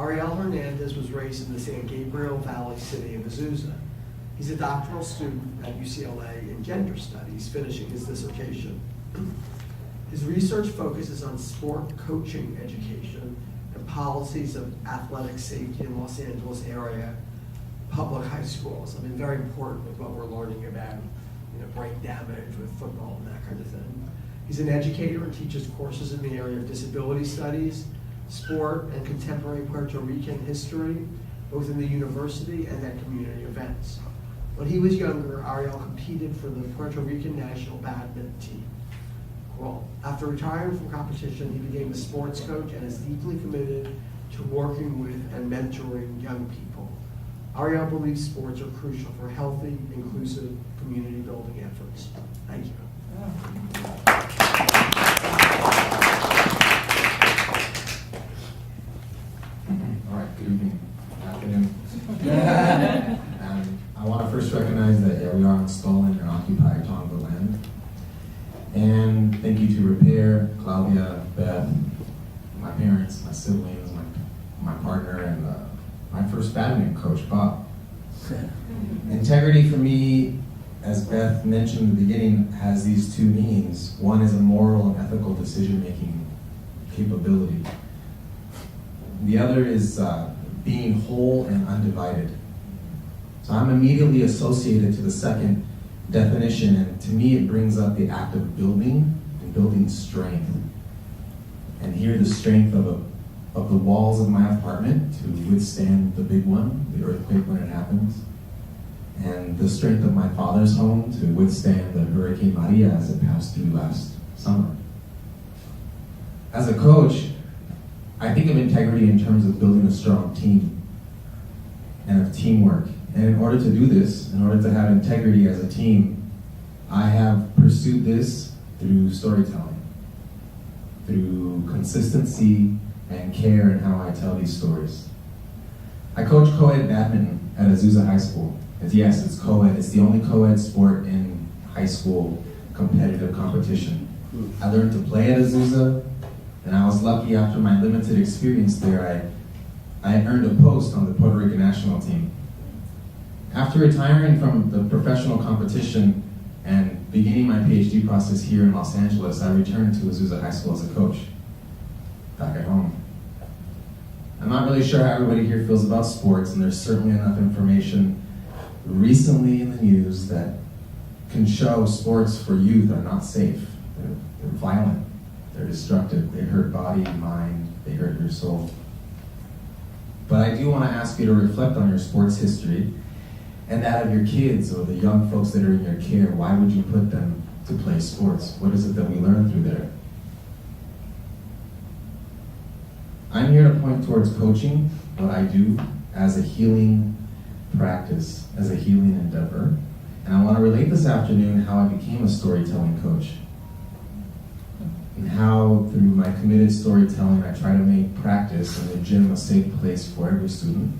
Ariel Hernandez was raised in the San Gabriel Valley city of Azusa. He's a doctoral student at UCLA in gender studies, finishing his dissertation. His research focuses on sport coaching education and policies of athletic safety in Los Angeles area public high schools. I mean, very important with what we're learning about, brain damage with football and that kind of thing. He's an educator and teaches courses in the area of disability studies, sport, and contemporary Puerto Rican history, both in the university and at community events. When he was younger, Ariel competed for the Puerto Rican national badminton team. Well, after retiring from competition, he became a sports coach and is deeply committed to working with and mentoring young people. Ariel believes sports are crucial for healthy, inclusive community building efforts. Thank you. All right, good evening, afternoon. I want to first recognize that we are on stolen and occupied Tonga land. And thank you to Repair, Claudia, Beth, my parents, my siblings, my partner, and my first badminton coach, Bob. Integrity for me, as Beth mentioned in the beginning, has these two meanings. One is a moral and ethical decision-making capability. The other is being whole and undivided. So I'm immediately associated to the second definition, and to me it brings up the act of building and building strength. And here the strength of the walls of my apartment to withstand the big one, the earthquake when it happens, and the strength of my father's home to withstand the Hurricane Maria as it passed through last summer. As a coach, I think of integrity in terms of building a strong team and of teamwork. And in order to do this, in order to have integrity as a team, I have pursued this through storytelling, through consistency and care in how I tell these stories. I coach co-ed badminton at Azusa High School. And yes, it's co-ed. It's the only co-ed sport in high school competitive competition. I learned to play at Azusa, and I was lucky after my limited experience there, I earned a post on the Puerto Rican national team. After retiring from the professional competition and beginning my PhD process here in Los Angeles, I returned to Azusa High School as a coach, back at home. I'm not really sure how everybody here feels about sports, and there's certainly enough information recently in the news that can show sports for youth are not safe. They're violent, they're destructive, they hurt body, mind, they hurt your soul. But I do want to ask you to reflect on your sports history and that of your kids or the young folks that are in your care. Why would you put them to play sports? What is it that we learn through there? I'm here to point towards coaching, what I do, as a healing practice, as a healing endeavor. And I want to relate this afternoon how I became a storytelling coach. And how, through my committed storytelling, I try to make practice in the gym a safe place for every student.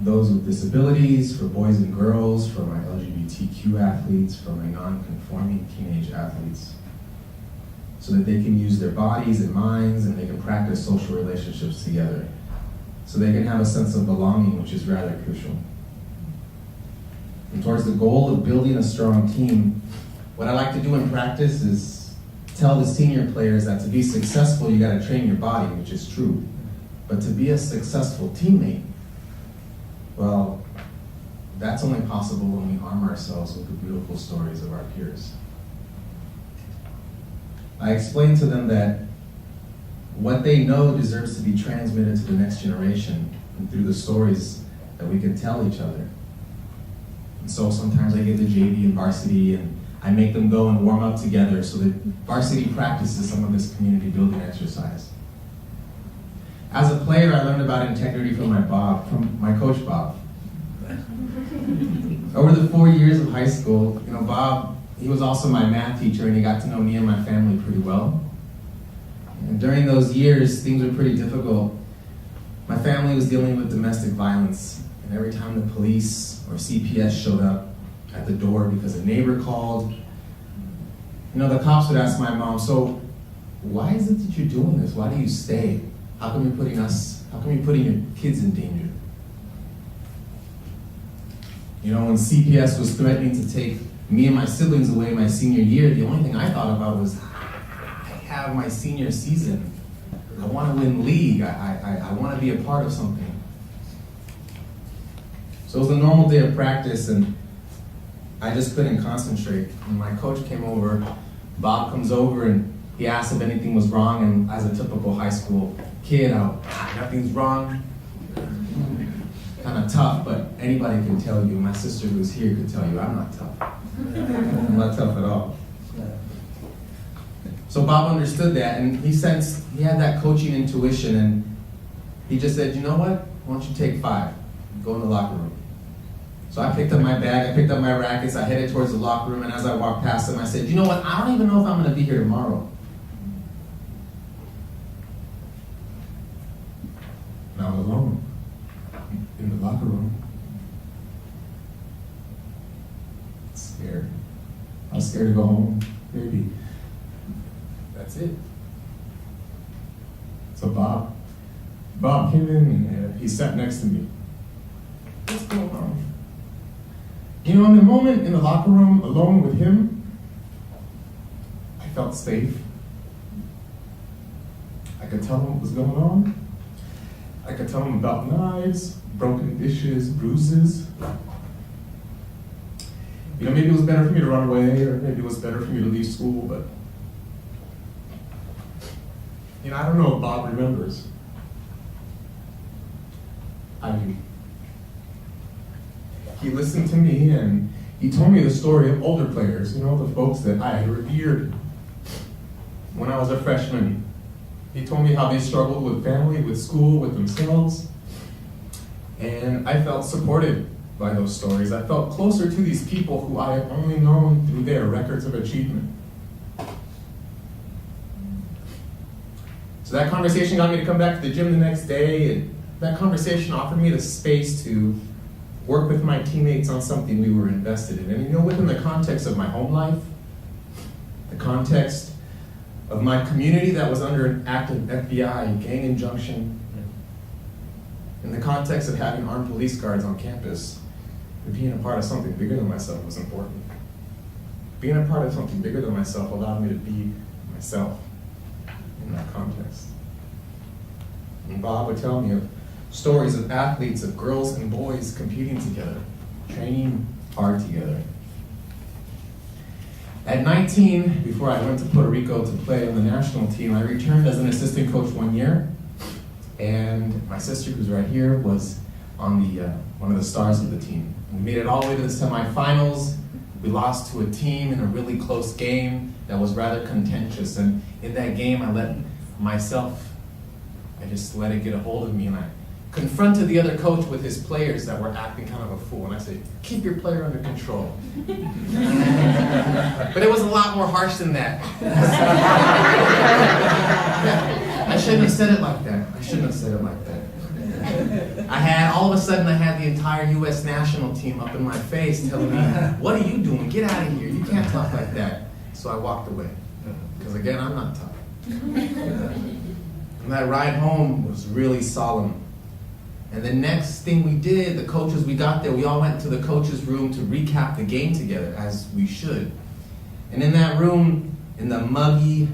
Those with disabilities, for boys and girls, for my LGBTQ athletes, for my non-conforming teenage athletes, so that they can use their bodies and minds and they can practice social relationships together, so they can have a sense of belonging, which is rather crucial. And towards the goal of building a strong team, what I like to do in practice is tell the senior players that to be successful, you gotta train your body, which is true. But to be a successful teammate, well, that's only possible when we arm ourselves with the beautiful stories of our peers. I explain to them that what they know deserves to be transmitted to the next generation and through the stories that we can tell each other. And so sometimes I get the JV and varsity and I make them go and warm up together so that varsity practices some of this community building exercise. As a player, I learned about integrity from my coach Bob. Over the 4 years of high school, Bob, he was also my math teacher and he got to know me and my family pretty well. And during those years, things were pretty difficult. My family was dealing with domestic violence, and every time the police or CPS showed up at the door because a neighbor called, the cops would ask my mom, "So why is it that you're doing this? Why do you stay? How come you're putting us How come you're putting your kids in danger? You know, when CPS was threatening to take me and my siblings away my senior year, the only thing I thought about was, I have my senior season. I want to win league. I want to be a part of something. So it was a normal day of practice, and I just couldn't concentrate. And my coach came over, Bob comes over, and he asked if anything was wrong, and as a typical high school kid, nothing's wrong. Kind of tough, but anybody can tell you. My sister who's here could tell you I'm not tough. I'm not tough at all. So Bob understood that, and he sensed he had that coaching intuition, and he just said, you know what? Why don't you take 5? Go in the locker room. So I picked up my bag, I picked up my rackets, I headed towards the locker room, and as I walked past him, I said, you know what? I don't even know if I'm going to be here tomorrow. And I was alone in the locker room. Scared. I was scared to go home, maybe. That's it. So Bob came in and he sat next to me. What's going on? You know, in the moment in the locker room, alone with him, I felt safe. I could tell him what was going on. I could tell him about knives, broken dishes, bruises. You know, maybe it was better for me to run away, or maybe it was better for me to leave school, but you know, I don't know if Bob remembers. I do. He listened to me and he told me the story of older players, you know, the folks that I had revered when I was a freshman. He told me how they struggled with family, with school, with themselves. And I felt supported by those stories. I felt closer to these people who I had only known through their records of achievement. So that conversation got me to come back to the gym the next day, and that conversation offered me the space to work with my teammates on something we were invested in. And you know, within the context of my home life, the context of my community that was under an active FBI gang injunction, in the context of having armed police guards on campus, being a part of something bigger than myself was important. Being a part of something bigger than myself allowed me to be myself in that context. And Bob would tell me of stories of athletes, of girls and boys competing together, training hard together. At 19, before I went to Puerto Rico to play on the national team, I returned as an assistant coach 1 year, and my sister, who's right here, was on the one of the stars of the team. We made it all the way to the semifinals. We lost to a team in a really close game that was rather contentious, and in that game I just let it get a hold of me, and I confronted the other coach with his players that were acting kind of a fool, and I said, keep your player under control. But it was a lot more harsh than that. I shouldn't have said it like that. All of a sudden I had the entire U.S. national team up in my face telling me, what are you doing? Get out of here. You can't talk like that. So I walked away. Because again, I'm not tough. And that ride home was really solemn. And the next thing we did, we got there, we all went to the coach's room to recap the game together, as we should. And in that room, in the muggy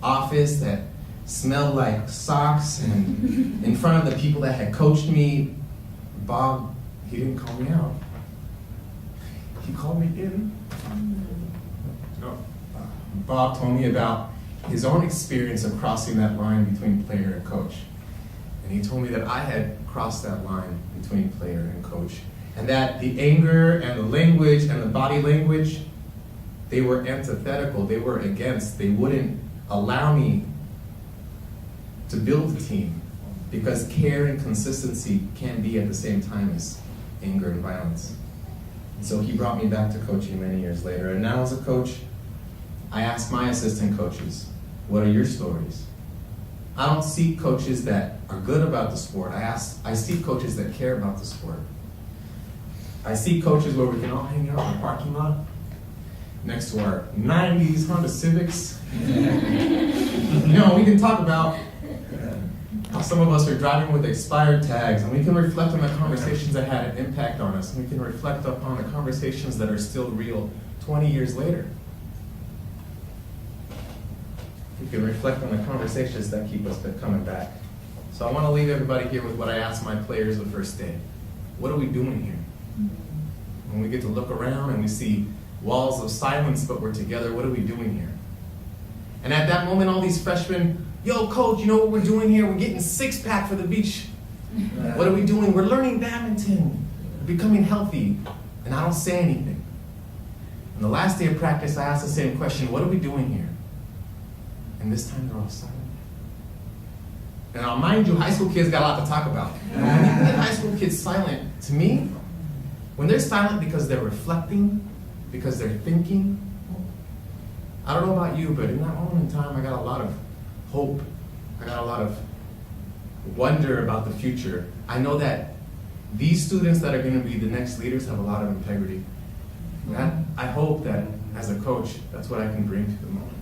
office that smelled like socks, and in front of the people that had coached me, Bob, he didn't call me out. He called me in. Bob told me about his own experience of crossing that line between player and coach. And he told me that I had crossed that line between player and coach. And that the anger and the language and the body language, they were antithetical, they were against, they wouldn't allow me to build a team, because care and consistency can be at the same time as anger and violence. And so he brought me back to coaching many years later. And now as a coach, I ask my assistant coaches, what are your stories? I don't seek coaches that are good about the sport. I seek coaches that care about the sport. I seek coaches where we can all hang out in the parking lot next to our 90s Honda Civics. You know, we can talk about How some of us are driving with expired tags, and we can reflect on the conversations that had an impact on us, and we can reflect upon the conversations that are still real 20 years later. We can reflect on the conversations that keep us coming back. So I want to leave everybody here with what I asked my players the first day. What are we doing here? When we get to look around and we see walls of silence, but we're together, what are we doing here? And at that moment, all these freshmen, yo, coach, you know what we're doing here? We're getting six-pack for the beach. What are we doing? We're learning badminton, becoming healthy. And I don't say anything. And the last day of practice, I asked the same question, what are we doing here? And this time they're all silent. And I'll mind you, high school kids got a lot to talk about. When you get high school kids silent, to me, when they're silent because they're reflecting, because they're thinking, I don't know about you, but in that moment in time, I got a lot of hope. I got a lot of wonder about the future. I know that these students that are going to be the next leaders have a lot of integrity. And I hope that as a coach, that's what I can bring to the moment.